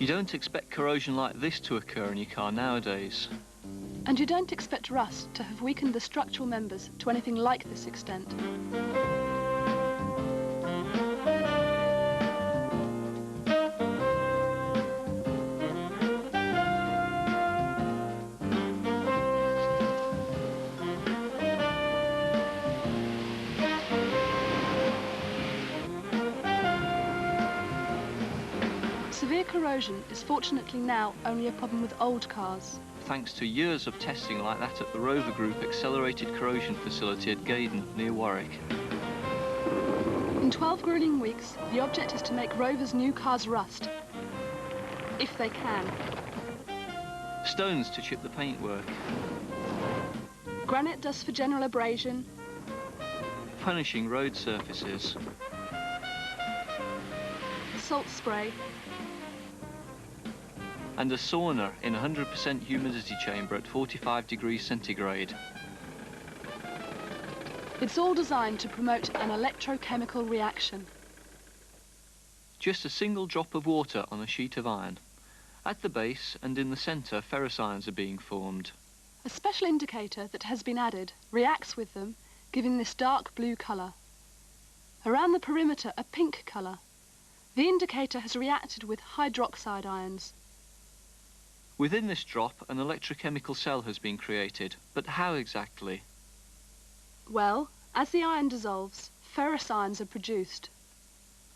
You don't expect corrosion like this to occur in your car nowadays. And you don't expect rust to have weakened the structural members to anything like this extent. Severe corrosion is fortunately now only a problem with old cars. Thanks to years of testing like that at the Rover Group Accelerated Corrosion Facility at Gaydon, near Warwick. In 12 gruelling weeks, the object is to make Rover's new cars rust. If they can. Stones to chip the paintwork. Granite dust for general abrasion. Punishing road surfaces. Salt spray. And a sauna in a 100% humidity chamber at 45 degrees centigrade. It's all designed to promote an electrochemical reaction. Just a single drop of water on a sheet of iron. At the base and in the centre, ferrous ions are being formed. A special indicator that has been added reacts with them, giving this dark blue colour. Around the perimeter, a pink colour. The indicator has reacted with hydroxide ions. Within this drop, an electrochemical cell has been created, but how exactly? Well, as the iron dissolves, ferrous ions are produced.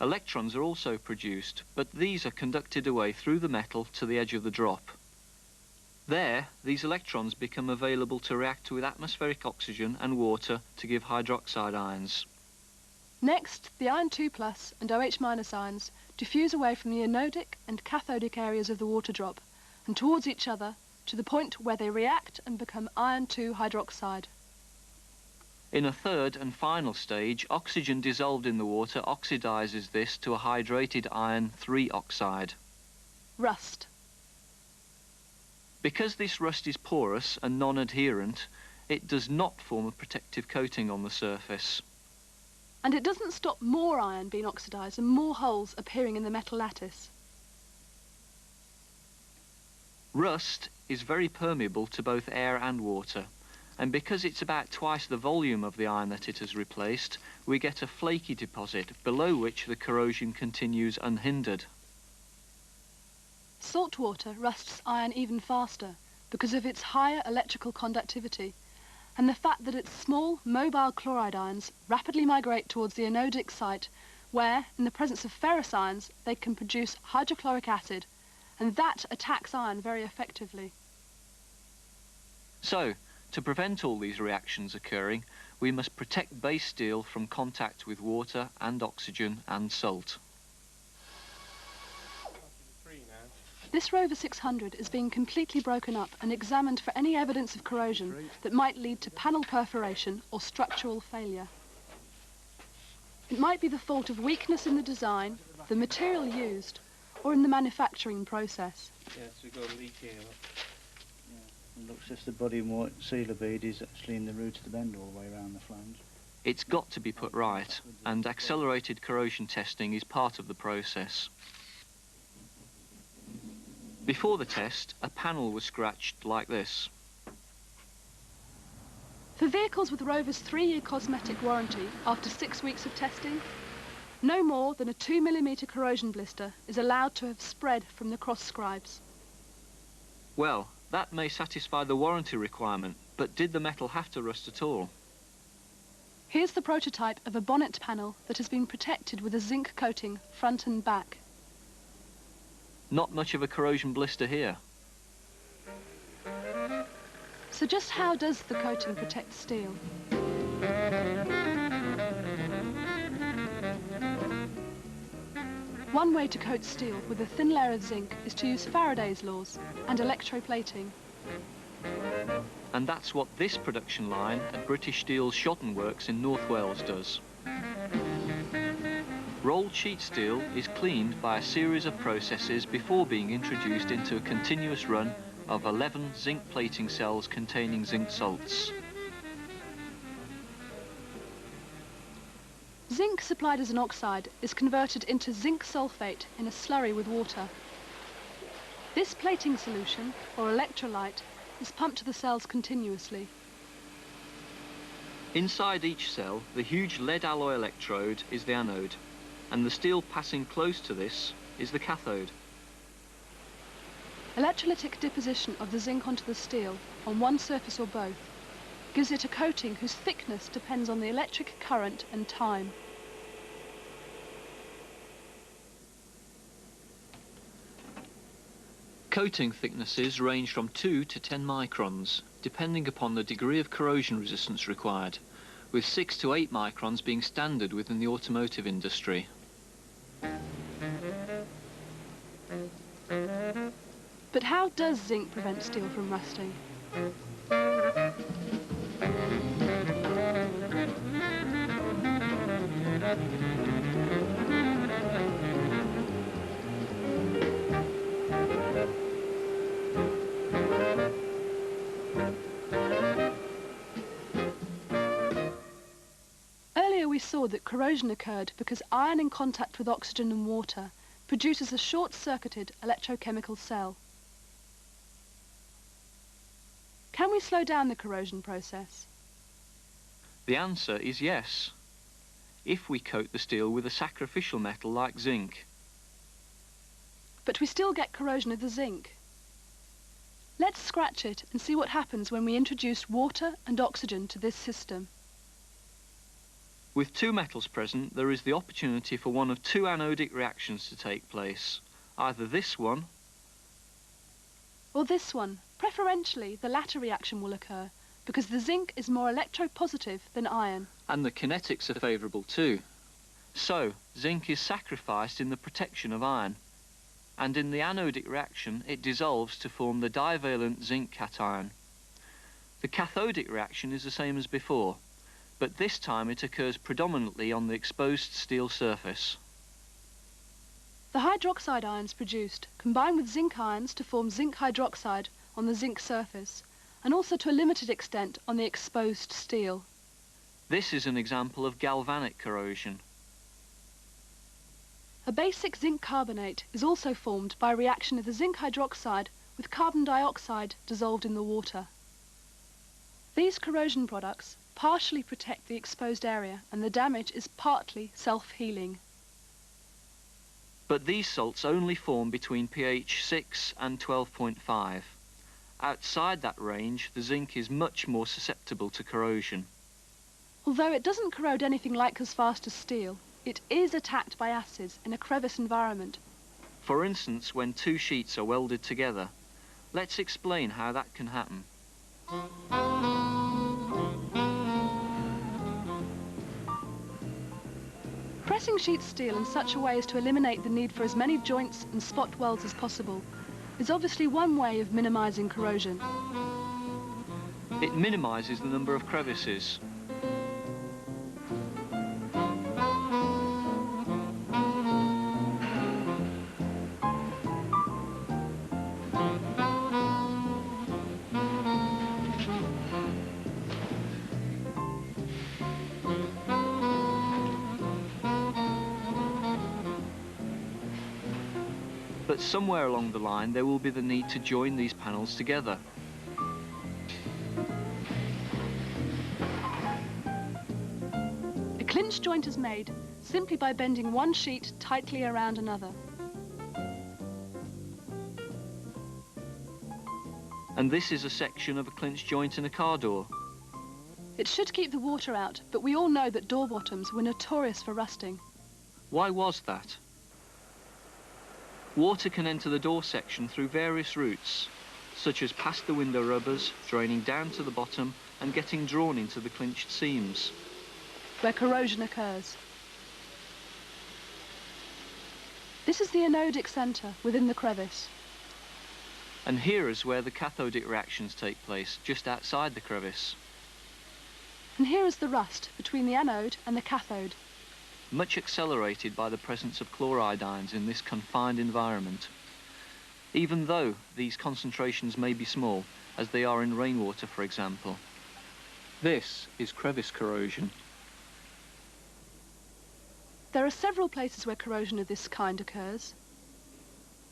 Electrons are also produced, but these are conducted away through the metal to the edge of the drop. There, these electrons become available to react with atmospheric oxygen and water to give hydroxide ions. Next, the iron 2+ and OH- ions diffuse away from the anodic and cathodic areas of the water drop and towards each other to the point where they react and become iron 2 hydroxide. In a third and final stage, oxygen dissolved in the water oxidizes this to a hydrated iron 3 oxide. Rust. Because this rust is porous and non-adherent, it does not form a protective coating on the surface. And it doesn't stop more iron being oxidized and more holes appearing in the metal lattice. Rust is very permeable to both air and water, and because it's about twice the volume of the iron that it has replaced, we get a flaky deposit below which the corrosion continues unhindered. Salt water rusts iron even faster because of its higher electrical conductivity and the fact that its small, mobile chloride ions rapidly migrate towards the anodic site where, in the presence of ferrous ions, they can produce hydrochloric acid, and that attacks iron very effectively. So, to prevent all these reactions occurring, we must protect base steel from contact with water and oxygen and salt. This Rover 600 is being completely broken up and examined for any evidence of corrosion that might lead to panel perforation or structural failure. It might be the fault of weakness in the design, the material used, or in the manufacturing process. Yes, we've got a leak here. Yeah, it looks as if the body white sealer bead is actually in the root of the bend all the way around the flange. It's got to be put right, and accelerated corrosion testing is part of the process. Before the test, a panel was scratched like this. For vehicles with Rover's 3-year cosmetic warranty, after 6 weeks of testing, no more than a 2mm corrosion blister is allowed to have spread from the cross scribes. Well, that may satisfy the warranty requirement, but did the metal have to rust at all? Here's the prototype of a bonnet panel that has been protected with a zinc coating front and back. Not much of a corrosion blister here. So just how does the coating protect steel? One way to coat steel with a thin layer of zinc is to use Faraday's laws and electroplating. And that's what this production line at British Steel's Shotton Works in North Wales does. Rolled sheet steel is cleaned by a series of processes before being introduced into a continuous run of 11 zinc plating cells containing zinc salts. Zinc supplied as an oxide is converted into zinc sulfate in a slurry with water. This plating solution, or electrolyte, is pumped to the cells continuously. Inside each cell, the huge lead alloy electrode is the anode, and the steel passing close to this is the cathode. Electrolytic deposition of the zinc onto the steel, on one surface or both, gives it a coating whose thickness depends on the electric current and time. Coating thicknesses range from 2 to 10 microns, depending upon the degree of corrosion resistance required, with 6 to 8 microns being standard within the automotive industry. But how does zinc prevent steel from rusting? Earlier we saw that corrosion occurred because iron in contact with oxygen and water produces a short-circuited electrochemical cell. Can we slow down the corrosion process? The answer is yes, if we coat the steel with a sacrificial metal like zinc. But we still get corrosion of the zinc. Let's scratch it and see what happens when we introduce water and oxygen to this system. With two metals present, there is the opportunity for one of two anodic reactions to take place. Either this one, or this one. Preferentially, the latter reaction will occur, because the zinc is more electropositive than iron. And the kinetics are favourable too. So, zinc is sacrificed in the protection of iron. And in the anodic reaction, it dissolves to form the divalent zinc cation. The cathodic reaction is the same as before, but this time it occurs predominantly on the exposed steel surface. The hydroxide ions produced combine with zinc ions to form zinc hydroxide on the zinc surface, and also to a limited extent on the exposed steel. This is an example of galvanic corrosion. A basic zinc carbonate is also formed by a reaction of the zinc hydroxide with carbon dioxide dissolved in the water. These corrosion products partially protect the exposed area, and the damage is partly self-healing. But these salts only form between pH 6 and 12.5. Outside that range, the zinc is much more susceptible to corrosion. Although it doesn't corrode anything like as fast as steel, it is attacked by acids in a crevice environment. For instance, when two sheets are welded together. Let's explain how that can happen. Pressing sheet steel in such a way as to eliminate the need for as many joints and spot welds as possible is obviously one way of minimizing corrosion. It minimizes the number of crevices. But somewhere along the line there will be the need to join these panels together. A clinch joint is made simply by bending one sheet tightly around another. And this is a section of a clinch joint in a car door. It should keep the water out, but we all know that door bottoms were notorious for rusting. Why was that? Water can enter the door section through various routes, such as past the window rubbers, draining down to the bottom and getting drawn into the clinched seams, where corrosion occurs. This is the anodic centre within the crevice. And here is where the cathodic reactions take place, just outside the crevice. And here is the rust between the anode and the cathode, much accelerated by the presence of chloride ions in this confined environment, even though these concentrations may be small, as they are in rainwater, for example. This is crevice corrosion. There are several places where corrosion of this kind occurs.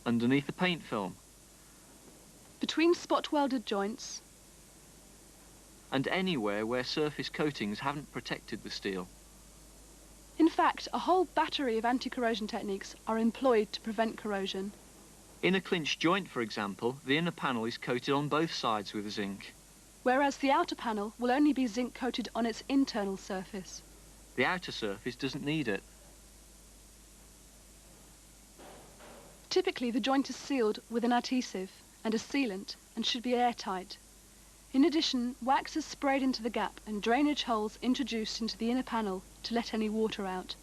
Underneath the paint film, between spot-welded joints, and anywhere where surface coatings haven't protected the steel. in fact, a whole battery of anti-corrosion techniques are employed to prevent corrosion. In a clinch joint, for example, the inner panel is coated on both sides with zinc. Whereas the outer panel will only be zinc coated on its internal surface. The outer surface doesn't need it. Typically, the joint is sealed with an adhesive and a sealant and should be airtight. In addition, wax is sprayed into the gap and drainage holes introduced into the inner panel to let any water out.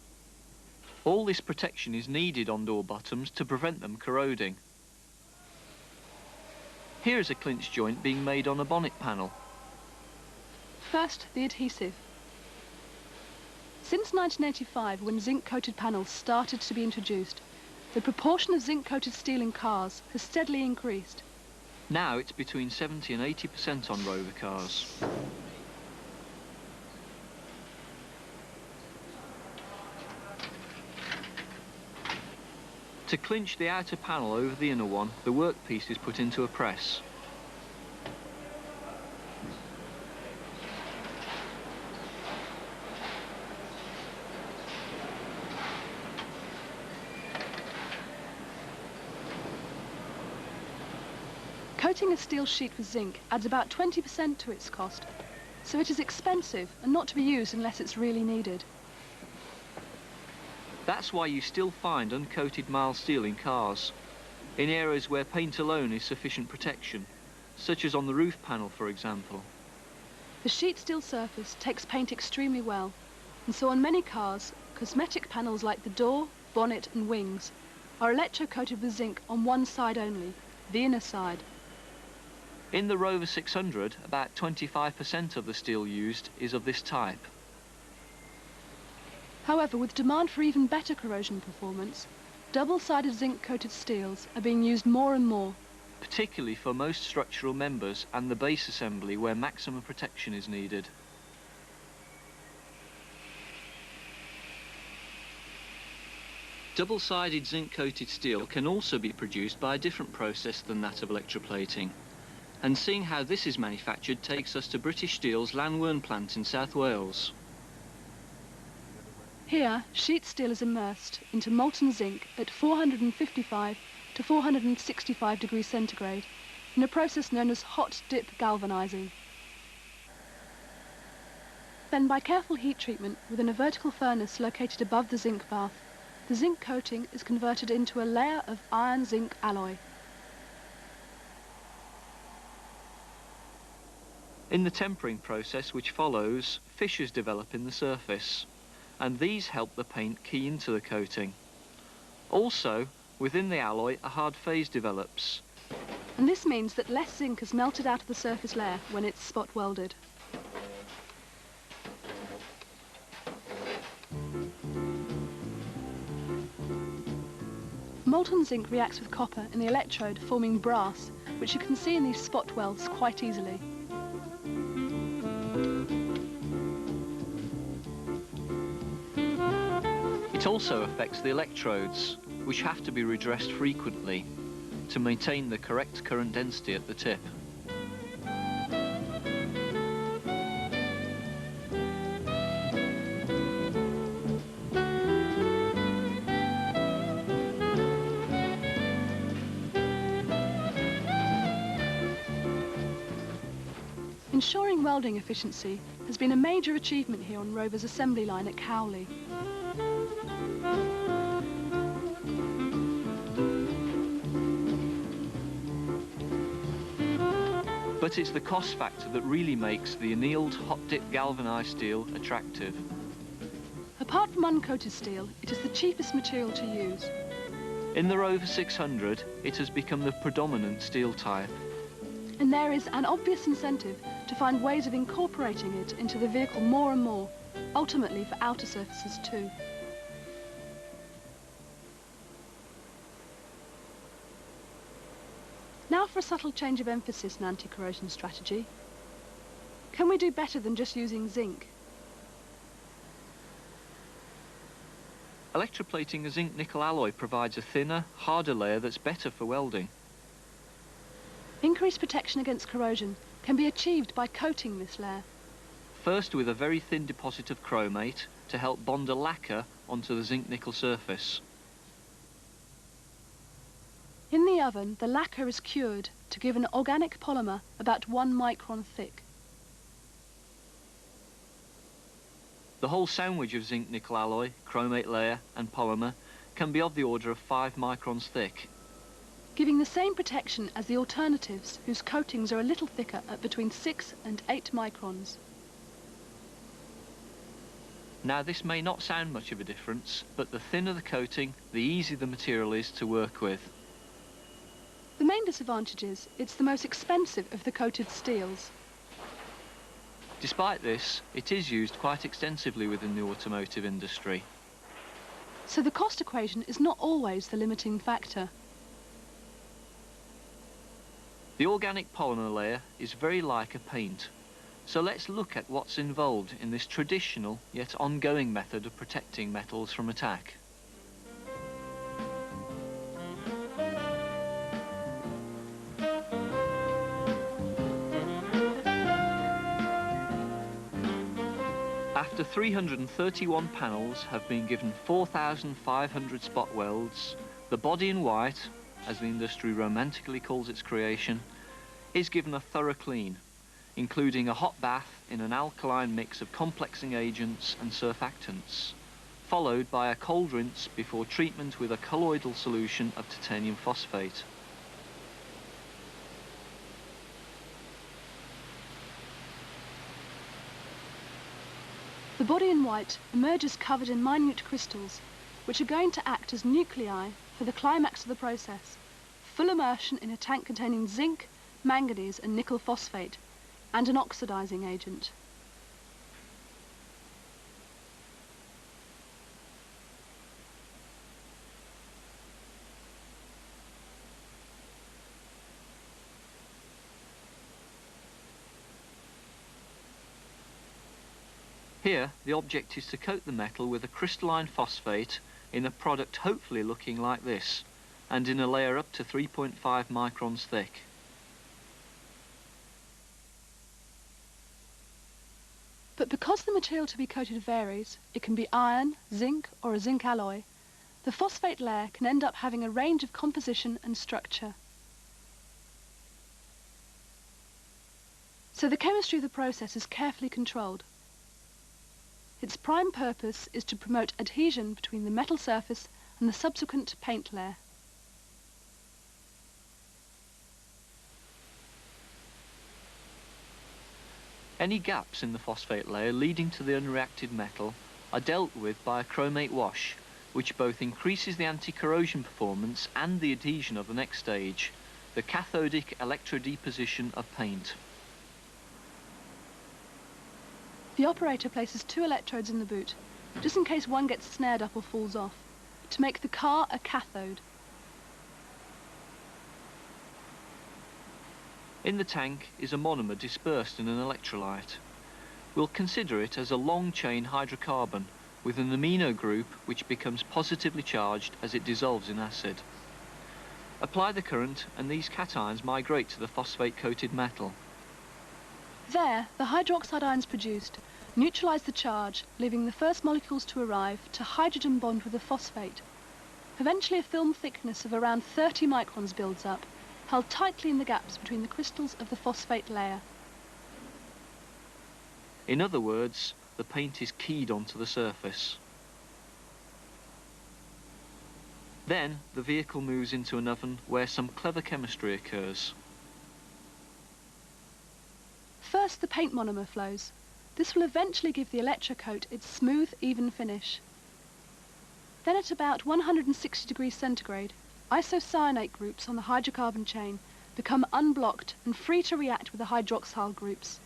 All this protection is needed on door bottoms to prevent them corroding. Here is a clinch joint being made on a bonnet panel. First, the adhesive. Since 1985, when zinc-coated panels started to be introduced, the proportion of zinc-coated steel in cars has steadily increased. Now it's between 70 and 80% on Rover cars. To clinch the outer panel over the inner one, the workpiece is put into a press. Coating a steel sheet with zinc adds about 20% to its cost, so it is expensive and not to be used unless it's really needed. That's why you still find uncoated mild steel in cars, in areas where paint alone is sufficient protection, such as on the roof panel, for example. The sheet steel surface takes paint extremely well, and so on many cars, cosmetic panels like the door, bonnet and wings are electrocoated with zinc on one side only, the inner side. In the Rover 600, about 25% of the steel used is of this type. However, with demand for even better corrosion performance, double-sided zinc-coated steels are being used more and more. Particularly for most structural members and the base assembly where maximum protection is needed. Double-sided zinc-coated steel can also be produced by a different process than that of electroplating. And seeing how this is manufactured takes us to British Steel's Llanwern plant in South Wales. Here, sheet steel is immersed into molten zinc at 455 to 465 degrees centigrade in a process known as hot dip galvanizing. Then, by careful heat treatment within a vertical furnace located above the zinc bath, the zinc coating is converted into a layer of iron-zinc alloy. In the tempering process which follows, fissures develop in the surface, and these help the paint key into the coating. Also, within the alloy, a hard phase develops. And this means that less zinc is melted out of the surface layer when it's spot welded. Molten zinc reacts with copper in the electrode, forming brass, which you can see in these spot welds quite easily. It also affects the electrodes, which have to be redressed frequently to maintain the correct current density at the tip. Ensuring welding efficiency has been a major achievement here on Rover's assembly line at Cowley. But it's the cost factor that really makes the annealed hot-dip galvanised steel attractive. Apart from uncoated steel, it is the cheapest material to use. In the Rover 600, it has become the predominant steel type. And there is an obvious incentive to find ways of incorporating it into the vehicle more and more, ultimately for outer surfaces too. Now for a subtle change of emphasis in anti-corrosion strategy. Can we do better than just using zinc? Electroplating a zinc-nickel alloy provides a thinner, harder layer that's better for welding. Increased protection against corrosion can be achieved by coating this layer. First with a very thin deposit of chromate to help bond a lacquer onto the zinc-nickel surface. In the oven, the lacquer is cured to give an organic polymer about 1 micron thick. The whole sandwich of zinc-nickel alloy, chromate layer and polymer can be of the order of 5 microns thick. Giving the same protection as the alternatives whose coatings are a little thicker at between 6 and 8 microns. Now this may not sound much of a difference, but the thinner the coating, the easier the material is to work with. The main disadvantage is it's the most expensive of the coated steels. Despite this, it is used quite extensively within the automotive industry. So the cost equation is not always the limiting factor. The organic polymer layer is very like a paint. So let's look at what's involved in this traditional yet ongoing method of protecting metals from attack. After 331 panels have been given 4,500 spot welds, the body in white, as the industry romantically calls its creation, is given a thorough clean, including a hot bath in an alkaline mix of complexing agents and surfactants, followed by a cold rinse before treatment with a colloidal solution of titanium phosphate. The body in white emerges covered in minute crystals, which are going to act as nuclei for the climax of the process, full immersion in a tank containing zinc, manganese and nickel phosphate, and an oxidizing agent. Here, the object is to coat the metal with a crystalline phosphate in a product hopefully looking like this, and in a layer up to 3.5 microns thick. But because the material to be coated varies, it can be iron, zinc or a zinc alloy, the phosphate layer can end up having a range of composition and structure. So the chemistry of the process is carefully controlled. Its prime purpose is to promote adhesion between the metal surface and the subsequent paint layer. Any gaps in the phosphate layer leading to the unreacted metal are dealt with by a chromate wash, which both increases the anti-corrosion performance and the adhesion of the next stage, the cathodic electrodeposition of paint. The operator places 2 electrodes in the boot, just in case one gets snared up or falls off, to make the car a cathode. In the tank is a monomer dispersed in an electrolyte. We'll consider it as a long-chain hydrocarbon with an amino group which becomes positively charged as it dissolves in acid. Apply the current and these cations migrate to the phosphate-coated metal. There, the hydroxide ions produced neutralize the charge, leaving the first molecules to arrive to hydrogen bond with the phosphate. Eventually a film thickness of around 30 microns builds up, held tightly in the gaps between the crystals of the phosphate layer. In other words, the paint is keyed onto the surface. Then the vehicle moves into an oven where some clever chemistry occurs. First the paint monomer flows. This will eventually give the electrocoat its smooth, even finish. Then at about 160 degrees centigrade, isocyanate groups on the hydrocarbon chain become unblocked and free to react with the hydroxyl groups.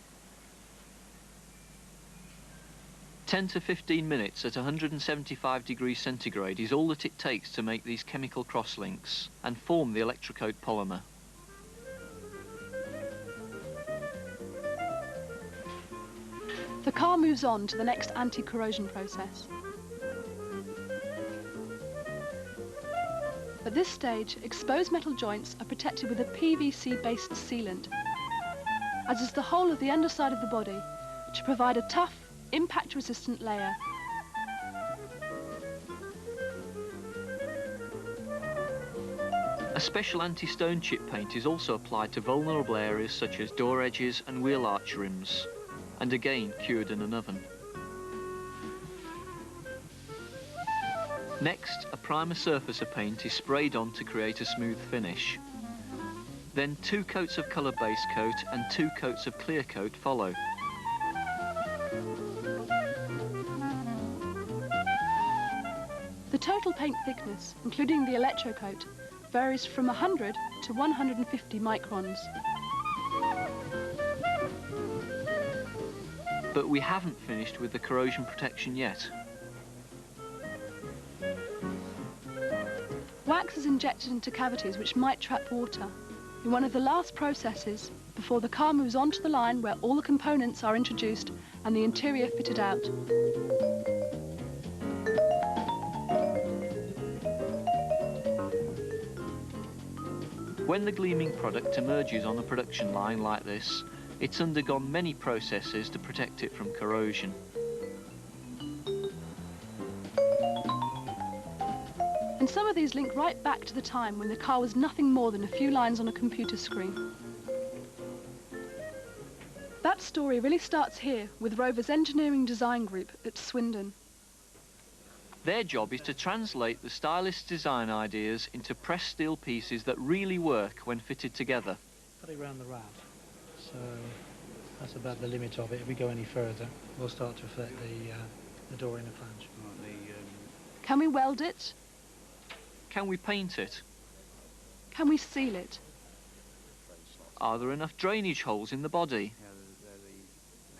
10 to 15 minutes at 175 degrees centigrade is all that it takes to make these chemical crosslinks and form the electrocoat polymer. The car moves on to the next anti-corrosion process. At this stage, exposed metal joints are protected with a PVC-based sealant, as is the whole of the underside of the body, to provide a tough, impact-resistant layer. A special anti-stone chip paint is also applied to vulnerable areas such as door edges and wheel arch rims, and again cured in an oven. Next, a primer surfacer paint is sprayed on to create a smooth finish. Then 2 coats of colour base coat and 2 coats of clear coat follow. The total paint thickness, including the electrocoat, varies from 100 to 150 microns. But we haven't finished with the corrosion protection yet. Wax is injected into cavities which might trap water in one of the last processes before the car moves onto the line where all the components are introduced and the interior fitted out. When the gleaming product emerges on a production line like this, it's undergone many processes to protect it from corrosion. And some of these link right back to the time when the car was nothing more than a few lines on a computer screen. That story really starts here with Rover's engineering design group at Swindon. Their job is to translate the stylist's design ideas into pressed steel pieces that really work when fitted together. Put it around the raft, so that's about the limit of it. If we go any further, we'll start to affect the door inner flange. Can we weld it? Can we paint it? Can we seal it? Are there enough drainage holes in the body?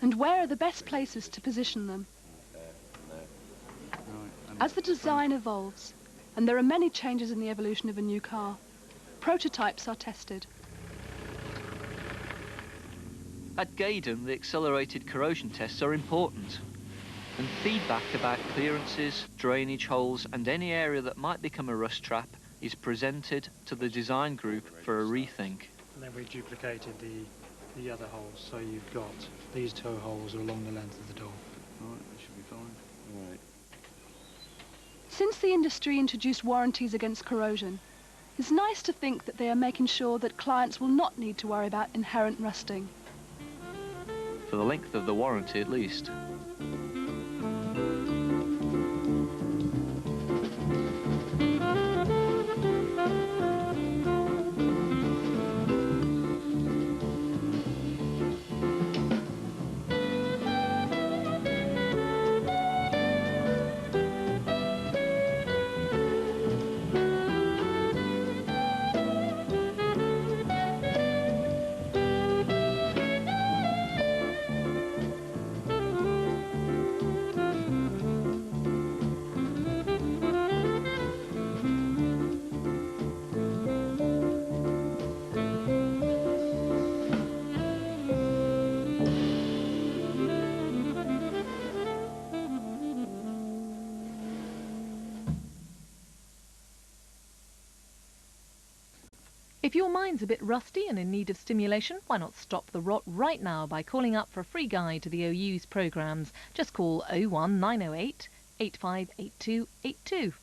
And where are the best places to position them? As the design evolves, and there are many changes in the evolution of a new car, prototypes are tested. At Gaydon, the accelerated corrosion tests are important, and feedback about clearances, drainage holes and any area that might become a rust trap is presented to the design group for a rethink. And then we duplicated the other holes, so you've got these 2 holes along the length of the door. Alright, that should be fine. Alright. Since the industry introduced warranties against corrosion, it's nice to think that they are making sure that clients will not need to worry about inherent rusting. For the length of the warranty at least. If your mind's a bit rusty and in need of stimulation, why not stop the rot right now by calling up for a free guide to the OU's programmes. Just call 01908 858282.